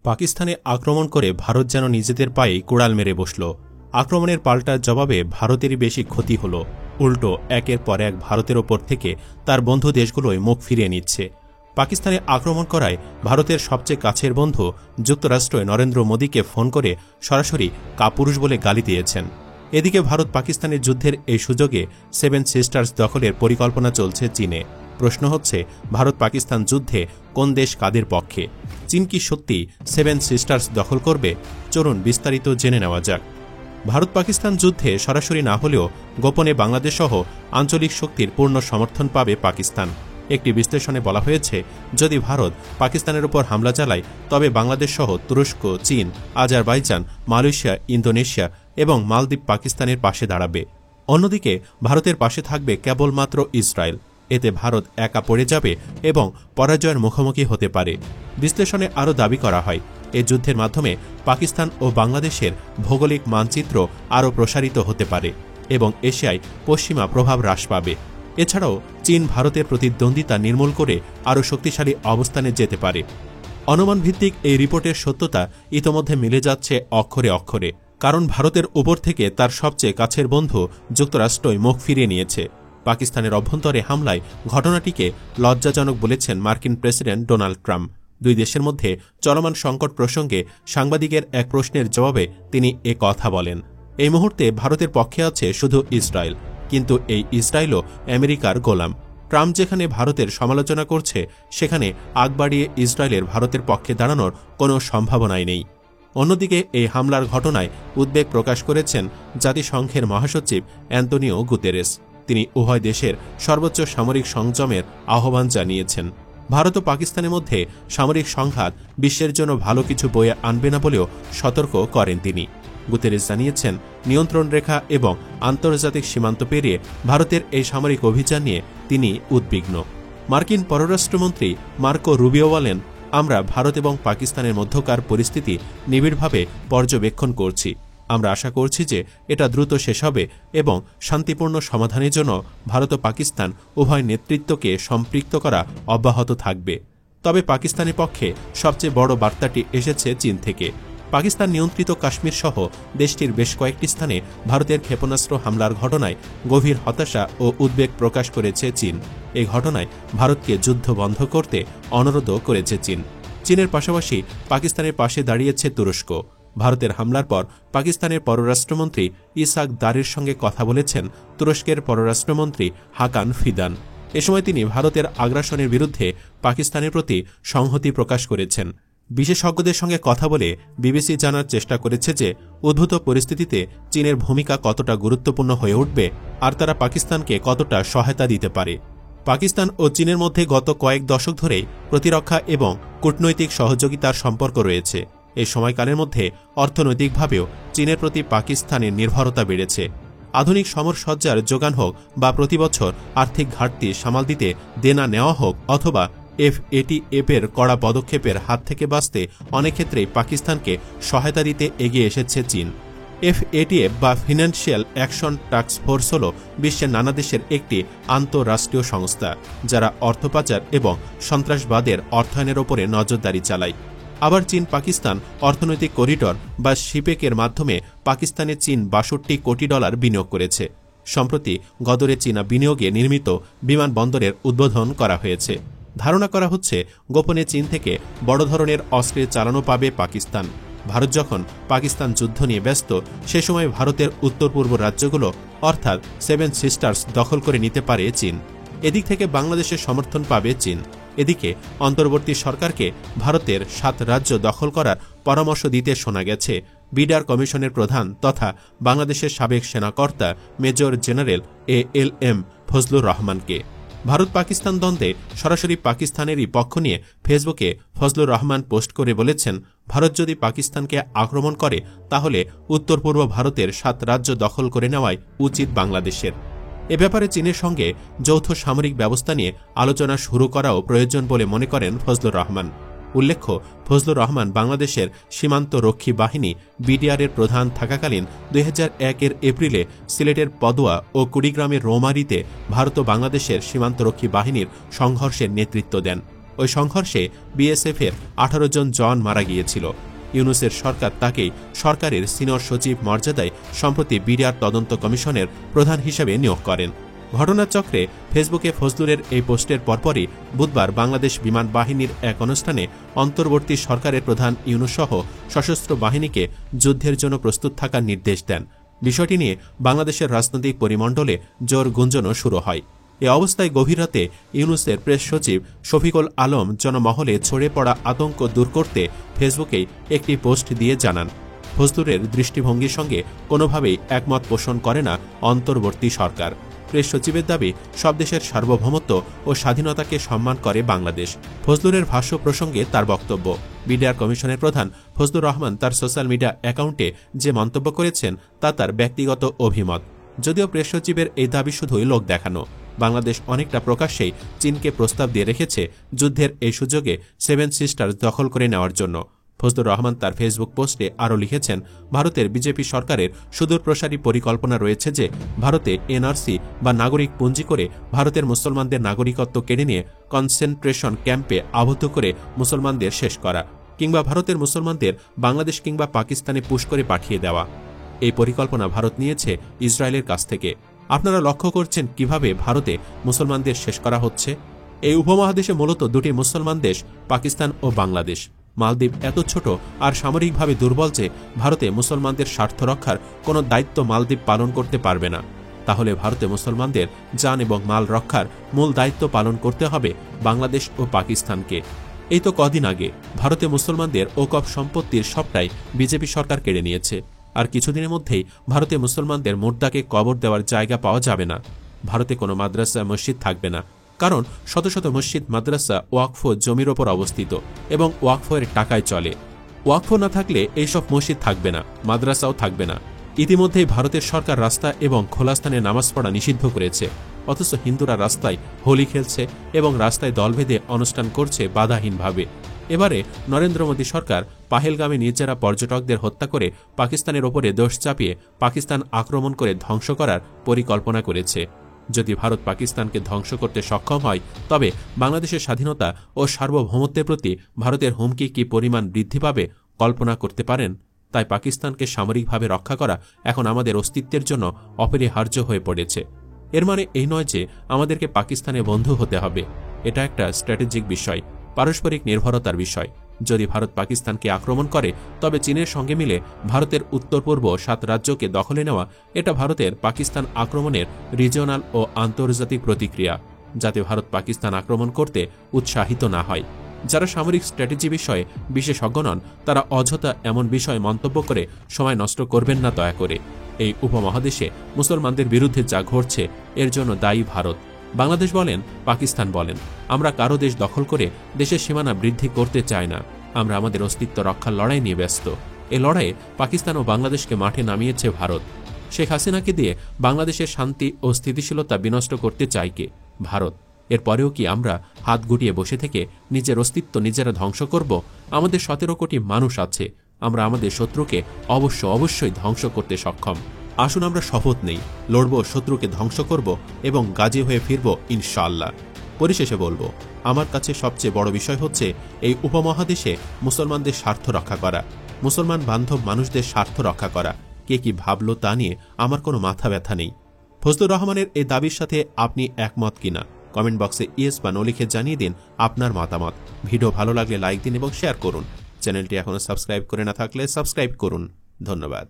পাকিস্তানে আক্রমণ করে ভারত যেন নিজেদের পায়ে কুড়াল মেরে বসল। আক্রমণের পাল্টা জবাবে ভারতেরই বেশি ক্ষতি হল। উল্টো একের পর এক ভারতের ওপর থেকে তার বন্ধু দেশগুলোই মুখ ফিরিয়ে নিচ্ছে। পাকিস্তানে আক্রমণ করায় ভারতের সবচেয়ে কাছের বন্ধু যুক্তরাষ্ট্র নরেন্দ্র মোদীকে ফোন করে সরাসরি কাপুরুষ বলে গালি দিয়েছেন। এদিকে ভারত পাকিস্তানের যুদ্ধের এই সুযোগে সেভেন সিস্টার্স দখলের পরিকল্পনা চলছে চীনে। প্রশ্ন হচ্ছে, ভারত পাকিস্তান যুদ্ধে কোন দেশ কাদের পক্ষে? চীন কি সত্যি সেভেন সিস্টার্স দখল করবে? চলুন বিস্তারিত জেনে নেওয়া যাক। ভারত পাকিস্তান যুদ্ধে সরাসরি না হলেও গোপনে বাংলাদেশসহ আঞ্চলিক শক্তির পূর্ণ সমর্থন পাবে পাকিস্তান। একটি বিশ্লেষণে বলা হয়েছে, যদি ভারত পাকিস্তানের উপর হামলা চালায় তবে বাংলাদেশসহ তুরস্ক, চীন, আজারবাইজান, মালয়েশিয়া, ইন্দোনেশিয়া এবং মালদ্বীপ পাকিস্তানের পাশে দাঁড়াবে। অন্যদিকে ভারতের পাশে থাকবে কেবলমাত্র ইসরায়েল। এতে ভারত একা পড়ে যাবে এবং পরাজয়ের মুখোমুখি হতে পারে। বিশ্লেষণে আরও দাবি করা হয়, এ যুদ্ধের মাধ্যমে পাকিস্তান ও বাংলাদেশের ভৌগোলিক মানচিত্র আরও প্রসারিত হতে পারে এবং এশিয়ায় পশ্চিমা প্রভাব হ্রাস পাবে। এছাড়াও চীন ভারতের প্রতিদ্বন্দ্বিতা নির্মূল করে আরও শক্তিশালী অবস্থানে যেতে পারে। অনুমানভিত্তিক এই রিপোর্টের সত্যতা ইতোমধ্যে মিলে যাচ্ছে অক্ষরে অক্ষরে, কারণ ভারতের উপর থেকে তার সবচেয়ে কাছের বন্ধু যুক্তরাষ্ট্রই মুখ ফিরিয়ে নিয়েছে। পাকিস্তানের অভ্যন্তরে হামলায় ঘটনাটিকে লজ্জাজনক বলেছেন মার্কিন প্রেসিডেন্ট ডোনাল্ড ট্রাম্প। দুই দেশের মধ্যে চলমান সংকট প্রসঙ্গে সাংবাদিকের এক প্রশ্নের জবাবে তিনি এ কথা বলেন। এই মুহূর্তে ভারতের পক্ষে আছে শুধু ইসরায়েল, কিন্তু এই ইসরায়েলও আমেরিকার গোলাম। ট্রাম্প যেখানে ভারতের সমালোচনা করছে, সেখানে আগ বাড়িয়ে ইসরায়েলের ভারতের পক্ষে দাঁড়ানোর কোনো সম্ভাবনাই নেই। অন্যদিকে এই হামলার ঘটনায় উদ্বেগ প্রকাশ করেছেন জাতিসংঘের মহাসচিব অ্যান্তোনিও গুতেরেস। তিনি উভয় দেশের সর্বোচ্চ সামরিক সংযমের আহ্বান জানিয়েছেন। ভারত ও পাকিস্তানের মধ্যে সামরিক সংঘাত বিশ্বের জন্য ভালো কিছু বয়ে আনবে না বলেও সতর্ক করেন তিনি। গুতেরেস জানিয়েছেন, নিয়ন্ত্রণ রেখা এবং আন্তর্জাতিক সীমান্ত পেরিয়ে ভারতের এই সামরিক অভিযান নিয়ে তিনি উদ্বিগ্ন। মার্কিন পররাষ্ট্রমন্ত্রী মার্কো রুবিও বলেন, আমরা ভারত এবং পাকিস্তানের মধ্যকার পরিস্থিতি নিবিড়ভাবে পর্যবেক্ষণ করছি। আমরা আশা করছি যে এটা দ্রুত শেষ হবে এবং শান্তিপূর্ণ সমাধানের জন্য ভারত ও পাকিস্তান উভয় নেতৃত্বকে সম্পৃক্ত করা অব্যাহত থাকবে। তবে পাকিস্তানের পক্ষে সবচেয়ে বড় বার্তাটি এসেছে চীন থেকে। পাকিস্তান নিয়ন্ত্রিত কাশ্মীর সহ দেশটির বেশ কয়েকটি স্থানে ভারতের ক্ষেপণাস্ত্র হামলার ঘটনায় গভীর হতাশা ও উদ্বেগ প্রকাশ করেছে চীন। এই ঘটনায় ভারতকে যুদ্ধ বন্ধ করতে অনুরোধ করেছে চীন। চীনের পাশাপাশি পাকিস্তানের পাশে দাঁড়িয়েছে তুরস্ক। ভারতের হামলার পর পাকিস্তানের পররাষ্ট্রমন্ত্রী ইসাক দারের সঙ্গে কথা বলেছেন তুরস্কের পররাষ্ট্রমন্ত্রী হাকান ফিদান। এ সময় তিনি ভারতের আগ্রাসনের বিরুদ্ধে পাকিস্তানের প্রতি সংহতি প্রকাশ করেছেন। বিশেষজ্ঞদের সঙ্গে কথা বলে বিবিসি জানার চেষ্টা করেছে যে উদ্ভূত পরিস্থিতিতে চীনের ভূমিকা কতটা গুরুত্বপূর্ণ হয়ে উঠবে আর তারা পাকিস্তানকে কতটা সহায়তা দিতে পারে। পাকিস্তান ও চীনের মধ্যে গত কয়েক দশক ধরেই প্রতিরক্ষা এবং কূটনৈতিক সহযোগিতার সম্পর্ক রয়েছে। এই সময়কালের মধ্যে অর্থনৈতিকভাবেও চীনের প্রতি পাকিস্তানের নির্ভরতা বেড়েছে। আধুনিক সমরসজ্জার যোগান হোক বা প্রতিবছর আর্থিক ঘাটতি সামাল দিতে দেনা নেওয়া হোক অথবা FATF-এর কড়া পদক্ষেপের হাত থেকে বাঁচতে অনেক ক্ষেত্রেই পাকিস্তানকে সহায়তা দিতে এগিয়ে এসেছে চীন। FATF বা ফিনান্সিয়াল অ্যাকশন টাস্ক ফোর্স হল বিশ্বের নানা দেশের একটি আন্তঃরাষ্ট্রীয় সংস্থা, যারা অর্থ পাচার এবং সন্ত্রাসবাদের অর্থায়নের ওপরে নজরদারি চালায়। আবার চীন পাকিস্তান অর্থনৈতিক করিডর বা শিপেকের মাধ্যমে পাকিস্তানে চীন $৬২ কোটি বিনিয়োগ করেছে। সম্প্রতি গদরে চীনা বিনিয়োগে নির্মিত বিমানবন্দরের উদ্বোধন করা হয়েছে। ধারণা করা হচ্ছে গোপনে চীন থেকে বড় ধরনের অস্ত্রের চালানো পাবে পাকিস্তান। ভারত যখন পাকিস্তান যুদ্ধ নিয়ে ব্যস্ত, সে সময় ভারতের উত্তর পূর্ব রাজ্যগুলো অর্থাৎ সেভেন সিস্টার্স দখল করে নিতে পারে চীন। এদিক থেকে বাংলাদেশের সমর্থন পাবে চীন। এদিকে অন্তর্বর্তী সরকারকে ভারতের 7 রাজ্য দখল করার পরামর্শ দিতে শোনা গেছে বিডার কমিশনের প্রধান তথা বাংলাদেশের সাবেক সেনাকর্তা মেজর জেনারেল ALM ফজলুর রহমানকে। ভারত পাকিস্তান দ্বন্দ্বে সরাসরি পাকিস্তানেরই পক্ষ নিয়ে ফেসবুকে ফজলুর রহমান পোস্ট করে বলেছেন, ভারত যদি পাকিস্তানকে আক্রমণ করে তাহলে উত্তর পূর্ব ভারতের 7 রাজ্য দখল করে নেওয়াই উচিত বাংলাদেশের। এ ব্যাপারে চীনের সঙ্গে যৌথ সামরিক ব্যবস্থা নিয়ে আলোচনা শুরু করাও প্রয়োজন বলে মনে করেন ফজলুর রহমান। উল্লেখ্য, ফজলুর রহমান বাংলাদেশের সীমান্ত রক্ষী বাহিনী BDR-এর প্রধান থাকাকালীন 2001-এর এপ্রিলে সিলেটের পদুয়া ও কুড়িগ্রামের রৌমারীতে ভারত ও বাংলাদেশের সীমান্তরক্ষী বাহিনীর সংঘর্ষের নেতৃত্ব দেন। ওই সংঘর্ষে বিএসএফের 18 জন জওয়ান মারা গিয়েছিল। ইউনূসের সরকার তাকেই সরকারের সিনিয়র সচিব মর্যাদায় সম্প্রতি বিডিআর তদন্ত কমিশনের প্রধান হিসেবে নিয়োগ করেন। ঘটনাচক্রে ফেসবুকে ফজলুরের এই পোস্টের পরপরই বুধবার বাংলাদেশ বিমান বাহিনীর এক অনুষ্ঠানে অন্তর্বর্তী সরকারের প্রধান ইউনূস সহ সশস্ত্র বাহিনীকে যুদ্ধের জন্য প্রস্তুত থাকার নির্দেশ দেন। বিষয়টি নিয়ে বাংলাদেশের রাজনৈতিক পরিমণ্ডলে জোর গুঞ্জনও শুরু হয়। এ অবস্থায় গভীর রাতে ইউনূসের প্রেস সচিব শফিকুল আলম জনমহলে ছড়িয়ে পড়া আতঙ্ক দূর করতে ফেসবুকেই একটি পোস্ট দিয়ে জানান, ফজলুরের দৃষ্টিভঙ্গির সঙ্গে কোনোভাবেই একমত পোষণ করে না অন্তর্বর্তী সরকার। প্রেস সচিবের দাবি, সব দেশের সার্বভৌমত্ব ও স্বাধীনতাকে সম্মান করে বাংলাদেশ। ফজলুরের ভাষ্য প্রসঙ্গে তার বক্তব্য, বিডিআর কমিশনের প্রধান ফজলুর রহমান তার সোশ্যাল মিডিয়া অ্যাকাউন্টে যে মন্তব্য করেছেন তা তার ব্যক্তিগত অভিমত। যদিও প্রেস সচিবের এই দাবি শুধুই লোক দেখানো। বাংলাদেশ অনেকটা প্রকাশ্যেই চীনকে প্রস্তাব দিয়ে রেখেছে যুদ্ধের এই সুযোগে 7 সিস্টার্স দখল করে নেওয়ার জন্য। ফজলুর রহমান তার ফেসবুক পোস্টে আরও লিখেছেন, ভারতের বিজেপি সরকারের সুদূরপ্রসারী পরিকল্পনা রয়েছে যে ভারতে এনআরসি বা নাগরিক পঞ্জি করে ভারতের মুসলমানদের নাগরিকত্ব কেড়ে নিয়ে কনসেন্ট্রেশন ক্যাম্পে আবদ্ধ করে মুসলমানদের শেষ করা, কিংবা ভারতের মুসলমানদের বাংলাদেশ কিংবা পাকিস্তানে পুশ করে পাঠিয়ে দেওয়া। এই পরিকল্পনা ভারত নিয়েছে ইসরায়েলের কাছ থেকে। আপনারা লক্ষ্য করছেন কিভাবে ভারতে মুসলমানদের শেষ করা হচ্ছে। এই উপমহাদেশে মূলত দুটি মুসলমান দেশ, পাকিস্তান ও বাংলাদেশ। মালদ্বীপ এত ছোট আর সামরিকভাবে দুর্বল যে ভারতে মুসলমানদের স্বার্থ রক্ষার কোনো দায়িত্ব মালদ্বীপ পালন করতে পারবে না। তাহলে ভারতে মুসলমানদের জান এবং মাল রক্ষার মূল দায়িত্ব পালন করতে হবে বাংলাদেশ ও পাকিস্তানকে। এই তো কদিন আগে ভারতে মুসলমানদের ওকফ সম্পত্তির সবটাই বিজেপি সরকার কেড়ে নিয়েছে। আর কিছুদিনের মধ্যেই ভারতে মুসলমানদের মুর্দাকে কবর দেওয়ার জায়গা পাওয়া যাবে না। ভারতে কোনো মাদ্রাসা মসজিদ থাকবে না, কারণ শত শত মসজিদ মাদ্রাসা ওয়াকফ জমির ওপর অবস্থিত এবং ওয়াকফের টাকায় চলে। ওয়াকফ না থাকলে এইসব মসজিদ থাকবে না, মাদ্রাসাও থাকবে না। ইতিমধ্যেই ভারতের সরকার রাস্তা এবং খোলা স্থানে নামাজ পড়া নিষিদ্ধ করেছে, অথচ হিন্দুরা রাস্তায় হোলি খেলছে এবং রাস্তায় দলভেদে অনুষ্ঠান করছে বাধাহীনভাবে। এবারে নরেন্দ্র মোদী সরকার পাহেলগামে নিজেরা পর্যটকদের হত্যা করে পাকিস্তানের ওপরে দোষ চাপিয়ে পাকিস্তান আক্রমণ করে ধ্বংস করার পরিকল্পনা করেছে। যদি ভারত পাকিস্তানকে ধ্বংস করতে সক্ষম হয়, তবে বাংলাদেশের স্বাধীনতা ও সার্বভৌমত্বের প্রতি ভারতের হুমকি কি পরিমাণ বৃদ্ধি পাবে কল্পনা করতে পারেন? তাই পাকিস্তানকে সামরিকভাবে রক্ষা করা এখন আমাদের অস্তিত্বের জন্য অপরিহার্য হয়ে পড়েছে। এর মানে এই নয় যে আমাদেরকে পাকিস্তানে বন্ধু হতে হবে। এটা একটা স্ট্র্যাটেজিক বিষয়, পারস্পরিক নির্ভরতার বিষয়। যদি ভারত পাকিস্তানকে আক্রমণ করে, তবে চীনের সঙ্গে মিলে ভারতের উত্তর পূর্ব 7 রাজ্যকে দখলে নেওয়া এটা ভারতের পাকিস্তান আক্রমণের রিজিওনাল ও আন্তর্জাতিক প্রতিক্রিয়া, যাতে ভারত পাকিস্তান আক্রমণ করতে উৎসাহিত না হয়। যারা সামরিক স্ট্র্যাটেজি বিষয়ে বিশেষজ্ঞ নন, তারা অযথা এমন বিষয়ে মন্তব্য করে সময় নষ্ট করবেন না দয়া করে। এই উপমহাদেশে মুসলমানদের বিরুদ্ধে যা ঘটছে, এর জন্য দায়ী ভারত। বাংলাদেশ বলেন, পাকিস্তান বলেন, আমরা কারো দেশ দখল করে দেশের সীমানা বৃদ্ধি করতে চাই না। আমরা আমাদের অস্তিত্ব রক্ষার লড়াই নিয়ে ব্যস্ত। এ লড়াইয়ে পাকিস্তান ও বাংলাদেশকে মাঠে নামিয়েছে ভারত। শেখ হাসিনাকে দিয়ে বাংলাদেশের শান্তি ও স্থিতিশীলতা বিনষ্ট করতে চায় কে? ভারত। এরপরেও কি আমরা হাত গুটিয়ে বসে থেকে নিজের অস্তিত্ব নিজেরা ধ্বংস করব? আমাদের 17 কোটি মানুষ আছে। আমরা আমাদের শত্রুকে অবশ্যই ধ্বংস করতে সক্ষম। আসুন আমরা শপথ নেই, লড়ব, শত্রুকে ধ্বংস করব এবং গাজী হয়ে ফিরব ইনশাআল্লাহ। পরিশেষে বলবো, আমার কাছে সবচেয়ে বড় বিষয় হচ্ছে এই উপমহাদেশে মুসলমানদের স্বার্থ রক্ষা করা, মুসলমান বান্ধব মানুষদের স্বার্থ রক্ষা করা। কে কি ভাবলো তা নিয়ে আমার কোনো মাথা ব্যথা নেই। ফজলুর রহমানের এই দাবির সাথে আপনি একমত কিনা কমেন্ট বক্সে ইয়েস বা নো লিখে জানিয়ে দিন আপনার মতামত। ভিডিও ভালো লাগলে লাইক দিন এবং শেয়ার করুন। চ্যানেলটি এখনো সাবস্ক্রাইব করে না থাকলে সাবস্ক্রাইব করুন। ধন্যবাদ।